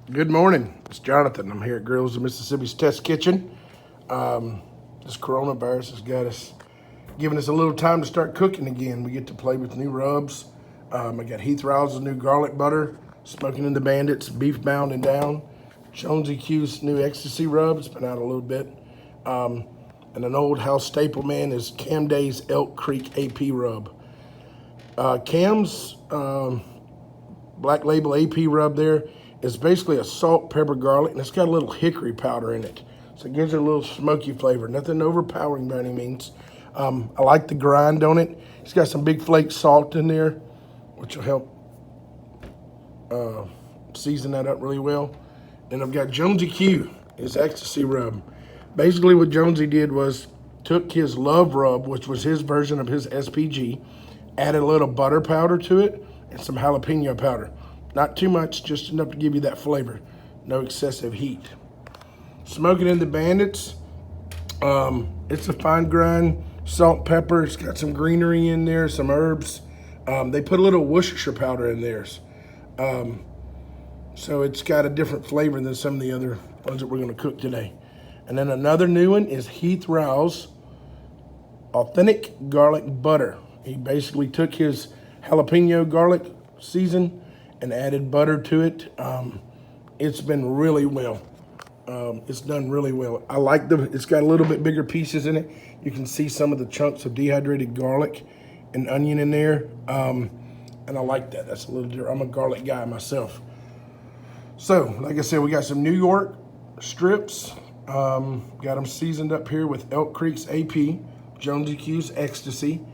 Good morning. It's Jonathan. I'm here at Grills of Mississippi's Test Kitchen. This coronavirus has got us, giving us a little time to start cooking again. We get to play with new rubs. I got Heath Rouse's new garlic butter, Smoking in the Bandits, beef bound and down, Jonesy Q's new ecstasy rub. It's been out a little bit. And an old house staple, man, is Cam Day's Elk Creek AP rub. Cam's Black Label AP rub there is basically a salt, pepper, garlic, and it's got a little hickory powder in it. So it gives it a little smoky flavor. Nothing overpowering by any means. I like the grind on it. It's got some big flake salt in there, which will help season that up really well. And I've got Jonesy Q, his ecstasy rub. Basically what Jonesy did was took his Love Rub, which was his version of his SPG, added a little butter powder to it and some jalapeno powder. Not too much, just enough to give you that flavor. No excessive heat. Smoking in the Bandits. It's a fine grind, salt, pepper. It's got some greenery in there, some herbs. They put a little Worcestershire powder in theirs. So it's got a different flavor than some of the other ones that we're going to cook today. And then another new one is Heath Rouse Authentic Garlic Butter. He basically took his jalapeno garlic season and added butter to it. It's been really well. It's done really well. I like it's got a little bit bigger pieces in it. You can see some of the chunks of dehydrated garlic and onion in there. And I like that. That's a little different. I'm a garlic guy myself. So, like I said, we got some New York strips. Got them seasoned up here with Elk Creek's AP, Jonesy Q's Ecstasy,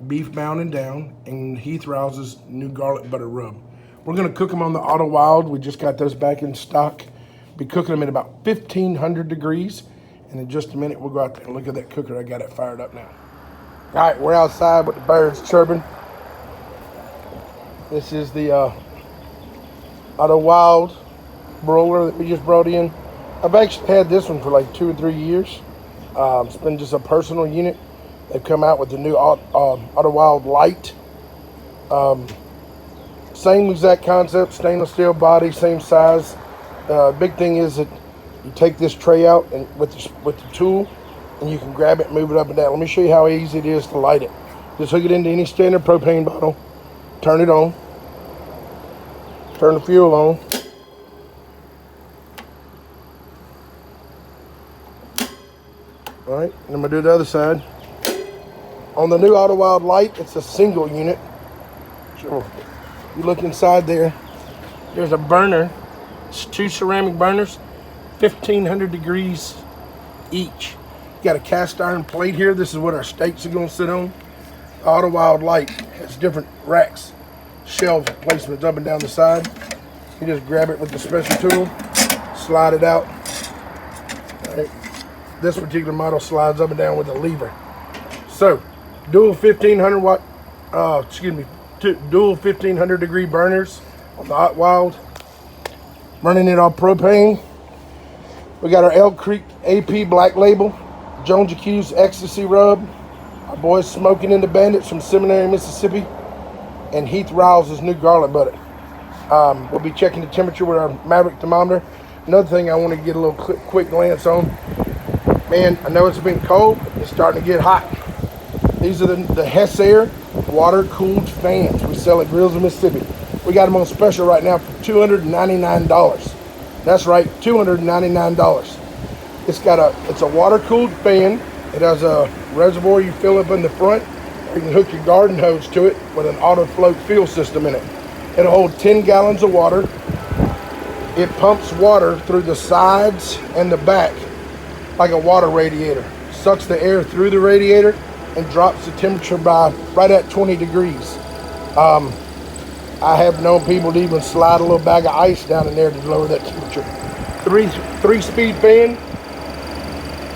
beef bound and down, and Heath Rouse's new garlic butter rub. We're gonna cook them on the Auto Wild. We just got those back in stock. Be cooking them at about 1,500 degrees. And in just a minute, we'll go out there and look at that cooker. I got it fired up now. All right, we're outside with the birds chirping. This is the Auto Wild broiler that we just brought in. I've actually had this one for like 2 or 3 years. It's been just a personal unit. They've come out with the new Auto Wild Light. Same exact concept, stainless steel body, same size. Big thing is that you take this tray out and with the tool, and you can grab it and move it up and down. Let me show you how easy it is to light it. Just hook it into any standard propane bottle, turn it on, turn the fuel on. All right, and I'm gonna do the other side. On the new Auto Wild Light, it's a single unit. Sure. You look inside there, there's a burner. It's 2 ceramic burners, 1,500 degrees each. You got a cast iron plate here. This is what our steaks are gonna sit on. Auto Wild Light has different racks, shelf placements up and down the side. You just grab it with the special tool, slide it out. All right. This particular model slides up and down with a lever. So, dual 1,500 watt, dual 1,500 degree burners on the Hot Wild. Running it on propane. We got our Elk Creek AP Black Label, Jonesy Q's Ecstasy Rub, our boys Smoking in the Bandits from Seminary, Mississippi, and Heath Rouse's new garlic butter. We'll be checking the temperature with our Maverick thermometer. Another thing I want to get a little quick glance on. Man, I know it's been cold, it's starting to get hot. These are the Hess Air water-cooled fans we sell at Grills of Mississippi. We got them on special right now for $299. That's right, $299. It's a water-cooled fan. It has a reservoir you fill up in the front. You can hook your garden hose to it with an auto float fuel system in it. It'll hold 10 gallons of water. It pumps water through the sides and the back like a water radiator. Sucks the air through the radiator and drops the temperature by right at 20 degrees. I have known people to even slide a little bag of ice down in there to lower that temperature. Three-speed fan,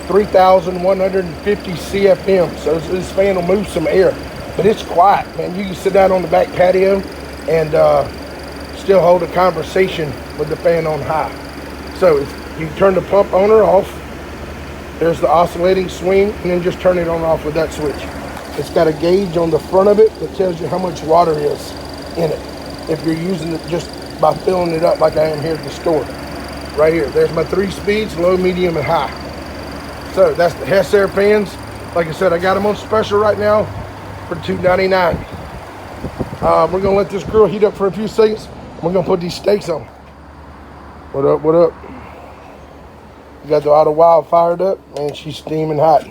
3,150 CFM. So this fan will move some air, but it's quiet, man. You can sit down on the back patio and still hold a conversation with the fan on high. So if you turn the pump on or off, there's the oscillating swing, and then just turn it on and off with that switch. It's got a gauge on the front of it that tells you how much water is in it if you're using it just by filling it up like I am here at the store. right here. There's my 3 speeds, low, medium, and high. So that's the Hess Air fans. Like I said, I got them on special right now for $2.99. We're gonna let this grill heat up for a few seconds. We're gonna put these steaks on. What up, what up? We got the Auto Wild fired up, and she's steaming hot.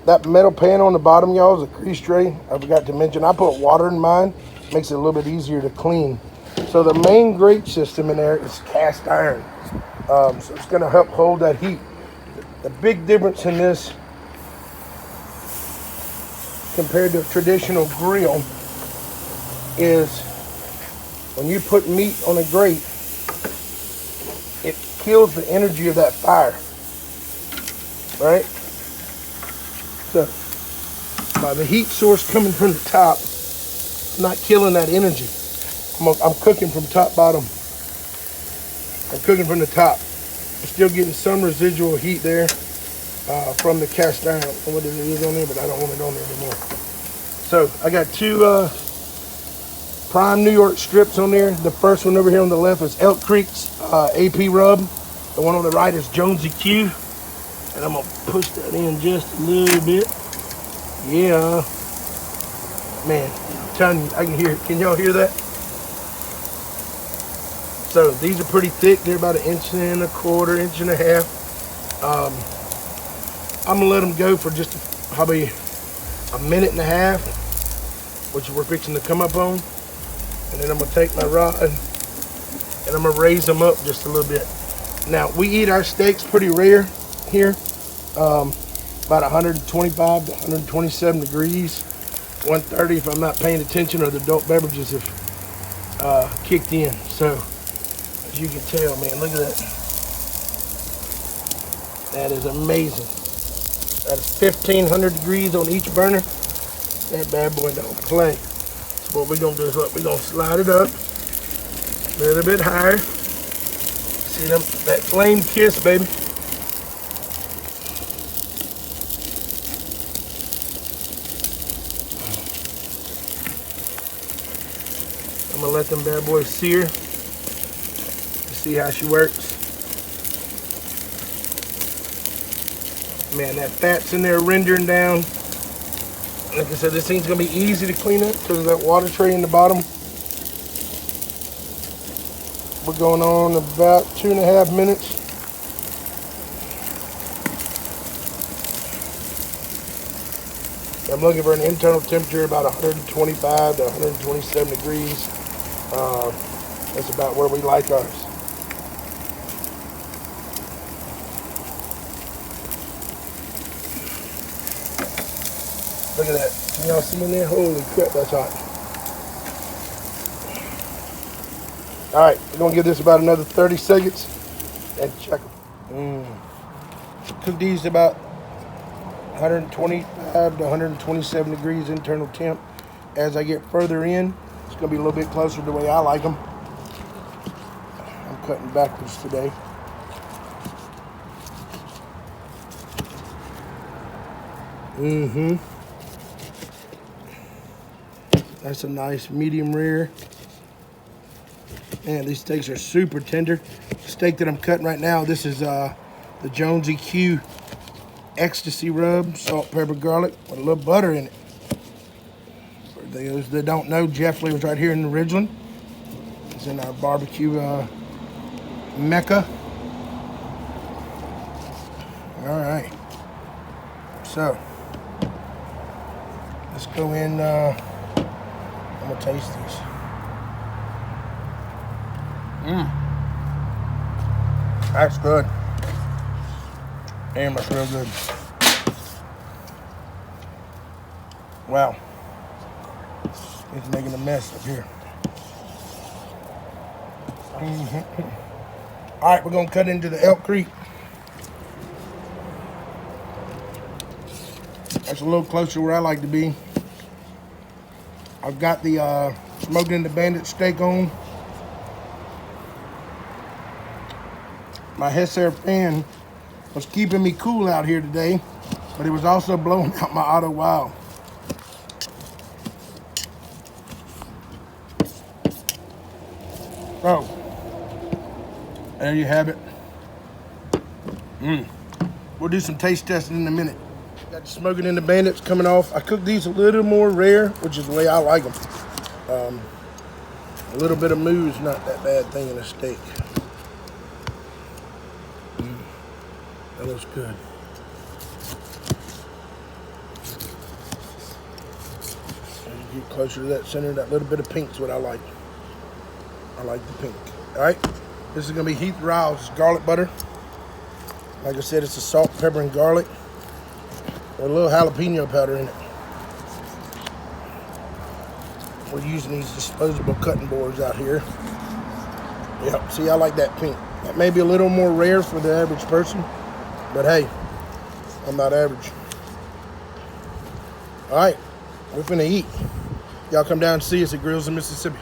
That metal pan on the bottom, y'all, is a grease tray. I forgot to mention, I put water in mine. Makes it a little bit easier to clean. So the main grate system in there is cast iron. So it's gonna help hold that heat. The big difference in this compared to a traditional grill is when you put meat on a grate, it kills the energy of that fire, right? So by the heat source coming from the top, I'm not killing that energy. I'm cooking from top bottom. I'm cooking from the top. I'm still getting some residual heat there from the cast iron. I don't know what it is on there, but I don't want it on there anymore. So I got 2 prime New York strips on there. The first one over here on the left is Elk Creek's AP rub. The one on the right is Jonesy Q. And I'm gonna push that in just a little bit. Yeah. Man, I'm telling you, I can hear it. Can y'all hear that? So these are pretty thick. They're about 1.25 inches, 1.5 inches. I'm gonna let them go for just probably 1.5 minutes, which we're fixing to come up on. And then I'm gonna take my rod and I'm gonna raise them up just a little bit. Now we eat our steaks pretty rare here, about 125 to 127 degrees, 130 if I'm not paying attention or the adult beverages have kicked in. So as you can tell, man, look at that. That is amazing. That is 1,500 degrees on each burner. That bad boy don't play. So what we're gonna do is what? We're gonna slide it up a little bit higher. See them, that flame kiss, baby. I'm gonna let them bad boys sear. See how she works. Man, that fat's in there rendering down. Like I said, this thing's gonna be easy to clean up because of that water tray in the bottom. We're going on about 2.5 minutes. I'm looking for an internal temperature about 125 to 127 degrees. That's about where we like ours. Look at that. Can y'all see in there? Holy crap, that's hot. All right, we're gonna give this about another 30 seconds and check them. Cook these about 125 to 127 degrees internal temp. As I get further in, it's gonna be a little bit closer to the way I like them. I'm cutting backwards today. That's a nice medium rare. Man, these steaks are super tender. The steak that I'm cutting right now, this is the Jonesy Q Ecstasy Rub, salt, pepper, garlic, with a little butter in it. For those that don't know, Jeff lives right here in Ridgeland. It's in our barbecue mecca. All right. So, let's go in. I'm gonna taste these. That's good. Damn, that's real good. Wow. It's making a mess up here. All right, we're gonna cut into the Elk Creek. That's a little closer to where I like to be. I've got the Smoking the Bandit steak on. My Hess Air fan was keeping me cool out here today, but it was also blowing out my Auto Wild. So, There you have it. We'll do some taste testing in a minute. Got the Smoking in the Bandits coming off. I cooked these a little more rare, which is the way I like them. A little bit of mousse is not that bad thing in a steak. That looks good. As you get closer to that center, that little bit of pink's what I like. I like the pink. All right, this is gonna be Heath Riles garlic butter. Like I said, it's a salt, pepper, and garlic with a little jalapeno powder in it. We're using these disposable cutting boards out here. Yep, see, I like that pink. That may be a little more rare for the average person, but hey, I'm not average. All right, we're finna eat. Y'all come down and see us at Grills in Mississippi.